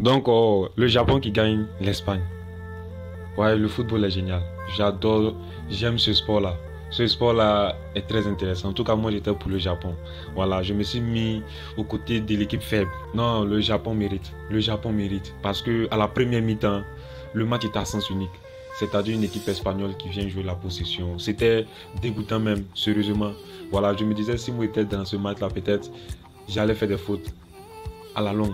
Donc, le Japon qui gagne l'Espagne. Ouais, le football est génial. J'adore, j'aime ce sport-là. Ce sport-là est très intéressant. En tout cas, moi, j'étais pour le Japon. Voilà, je me suis mis aux côtés de l'équipe faible. Non, le Japon mérite. Le Japon mérite. Parce que à la première mi-temps, le match était à sens unique. C'est-à-dire une équipe espagnole qui vient jouer la possession. C'était dégoûtant même, sérieusement. Voilà, je me disais, si moi j'étais dans ce match-là, peut-être, j'allais faire des fautes à la longue.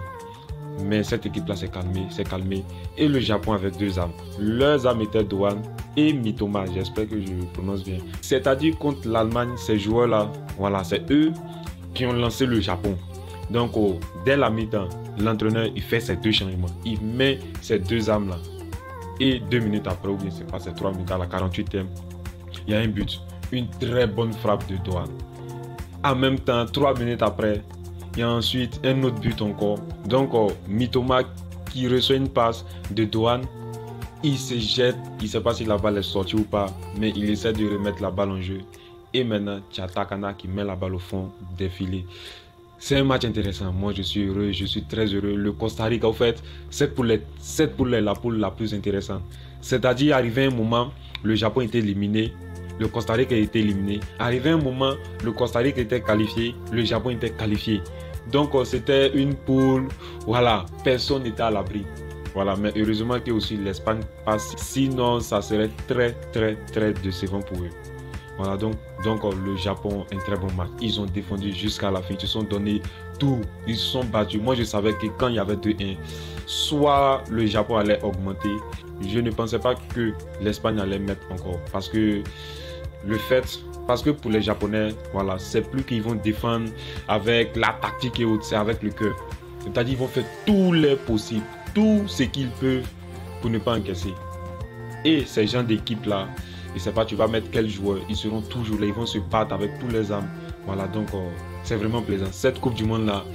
Mais cette équipe-là s'est calmée, s'est calmée. Et le Japon avait deux âmes. Leurs âmes étaient Doan et Mitoma. J'espère que je prononce bien. C'est-à-dire contre l'Allemagne, ces joueurs-là, voilà, c'est eux qui ont lancé le Japon. Donc, dès la mi-temps, l'entraîneur, il fait ses deux changements. Il met ces deux âmes-là. Et 2 minutes après, ou bien c'est pas, c'est 3 minutes, à la 48e, il y a un but. Une très bonne frappe de Doan. En même temps, 3 minutes après, il y a ensuite un autre but encore. Donc, Mitoma qui reçoit une passe de Doan, il se jette, il ne sait pas si la balle est sortie ou pas, mais il essaie de remettre la balle en jeu. Et maintenant, tu as Takana qui met la balle au fond, défilé. C'est un match intéressant. Moi, je suis heureux, je suis très heureux. Le Costa Rica, en fait, cette poule est la poule la plus intéressante. C'est-à-dire, arrivé un moment, le Japon était éliminé. Le Costa Rica était éliminé. Arrivé un moment, le Costa Rica était qualifié, le Japon était qualifié. Donc c'était une poule, voilà, personne n'était à l'abri. Voilà, mais heureusement que aussi l'Espagne passe. Sinon, ça serait très, très, très décevant pour eux. Voilà, donc le Japon, un très bon match. Ils ont défendu jusqu'à la fin. Ils se sont donné tout. Ils se sont battus. Moi, je savais que quand il y avait 2-1, soit le Japon allait augmenter. Je ne pensais pas que l'Espagne allait mettre encore. Parce que pour les Japonais, voilà, c'est plus qu'ils vont défendre avec la tactique et autres, c'est avec le cœur. C'est-à-dire qu'ils vont faire tout les possible, tout ce qu'ils peuvent pour ne pas encaisser. Et ces gens d'équipe-là, je ne sais pas, tu vas mettre quels joueurs, ils seront toujours là, ils vont se battre avec tous les âmes. Voilà, donc c'est vraiment plaisant. Cette Coupe du Monde-là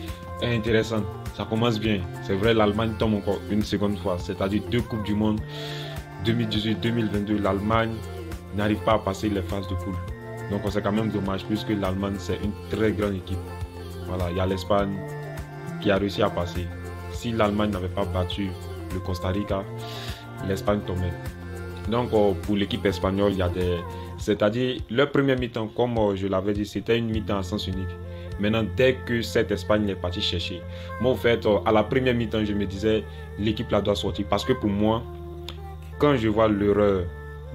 est intéressante. Ça commence bien. C'est vrai, l'Allemagne tombe encore une seconde fois. C'est-à-dire 2 Coupes du Monde, 2018-2022, l'Allemagne n'arrive pas à passer les phases de poule. Donc c'est quand même dommage puisque l'Allemagne c'est une très grande équipe. Voilà, il y a l'Espagne qui a réussi à passer. Si l'Allemagne n'avait pas battu le Costa Rica, l'Espagne tombait. Donc pour l'équipe espagnole, il y a des... C'est-à-dire, le premier mi-temps, comme je l'avais dit, c'était une mi-temps à sens unique. Maintenant, dès que cette Espagne est partie chercher, moi en fait, à la première mi-temps, je me disais, l'équipe là doit sortir. Parce que pour moi, quand je vois l'erreur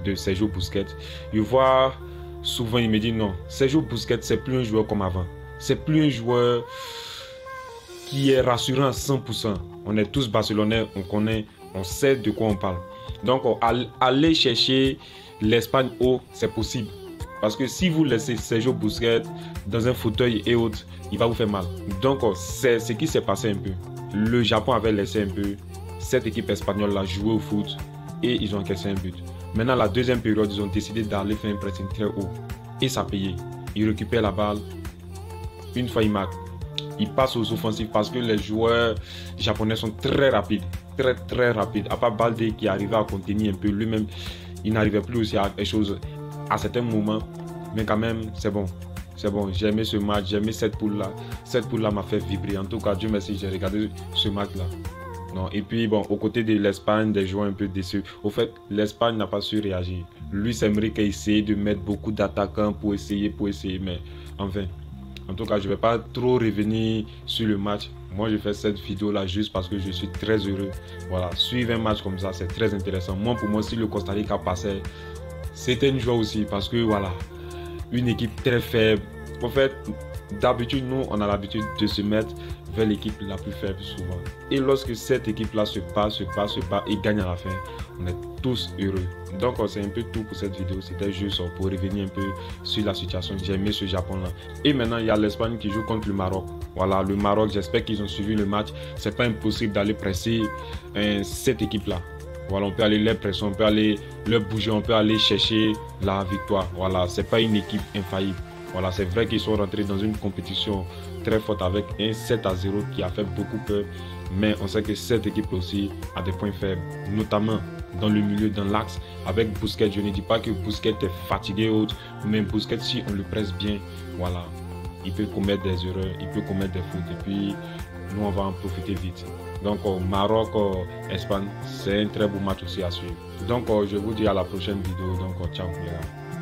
de Sergio Busquets, je vois souvent, il me dit non, Sergio Busquets, c'est plus un joueur comme avant. C'est plus un joueur qui est rassurant à 100%. On est tous Barcelonais, on connaît, on sait de quoi on parle. Donc, aller chercher l'Espagne haut, c'est possible. Parce que si vous laissez Sergio Busquets dans un fauteuil et autres, il va vous faire mal. Donc, c'est ce qui s'est passé un peu. Le Japon avait laissé un peu cette équipe espagnole-là jouer au foot et ils ont encaissé un but. Maintenant, la deuxième période, ils ont décidé d'aller faire un pressing très haut. Et ça payait. Ils récupèrent la balle. Une fois, ils marquent. Ils passent aux offensives parce que les joueurs japonais sont très rapides. Très, très rapides. À part Balde qui arrivait à contenir un peu lui-même, il n'arrivait plus aussi à quelque chose à certains moments. Mais quand même, c'est bon. C'est bon. J'ai aimé ce match. J'ai aimé cette poule-là. Cette poule-là m'a fait vibrer. En tout cas, Dieu merci, j'ai regardé ce match-là. Non. Et puis, bon, aux côtés de l'Espagne, des joueurs un peu déçus. Au fait, l'Espagne n'a pas su réagir. Luis Enrique a essayé de mettre beaucoup d'attaquants pour essayer, mais enfin. En tout cas, je ne vais pas trop revenir sur le match. Moi, je fais cette vidéo-là juste parce que je suis très heureux. Voilà, suivre un match comme ça, c'est très intéressant. Moi, pour moi, si le Costa Rica passait, c'était une joie aussi parce que, voilà, une équipe très faible. En fait, d'habitude, nous, on a l'habitude de se mettre vers l'équipe la plus faible souvent. Et lorsque cette équipe-là se bat et gagne à la fin, on est tous heureux. Donc, c'est un peu tout pour cette vidéo. C'était juste pour revenir un peu sur la situation. J'ai aimé ce Japon-là. Et maintenant, il y a l'Espagne qui joue contre le Maroc. Voilà, le Maroc, j'espère qu'ils ont suivi le match. C'est pas impossible d'aller presser cette équipe-là. Voilà, on peut aller les presser, on peut aller les bouger, on peut aller chercher la victoire. Voilà, c'est pas une équipe infaillible. Voilà, c'est vrai qu'ils sont rentrés dans une compétition très forte avec un 7-0 qui a fait beaucoup peur. Mais on sait que cette équipe aussi a des points faibles, notamment dans le milieu, dans l'axe, avec Busquets. Je ne dis pas que Busquets est fatigué ou autre, mais Busquets, si on le presse bien, voilà, il peut commettre des erreurs, il peut commettre des fautes. Et puis, nous, on va en profiter vite. Donc Maroc, Espagne, c'est un très beau match aussi à suivre. Donc je vous dis à la prochaine vidéo. Donc ciao les gars.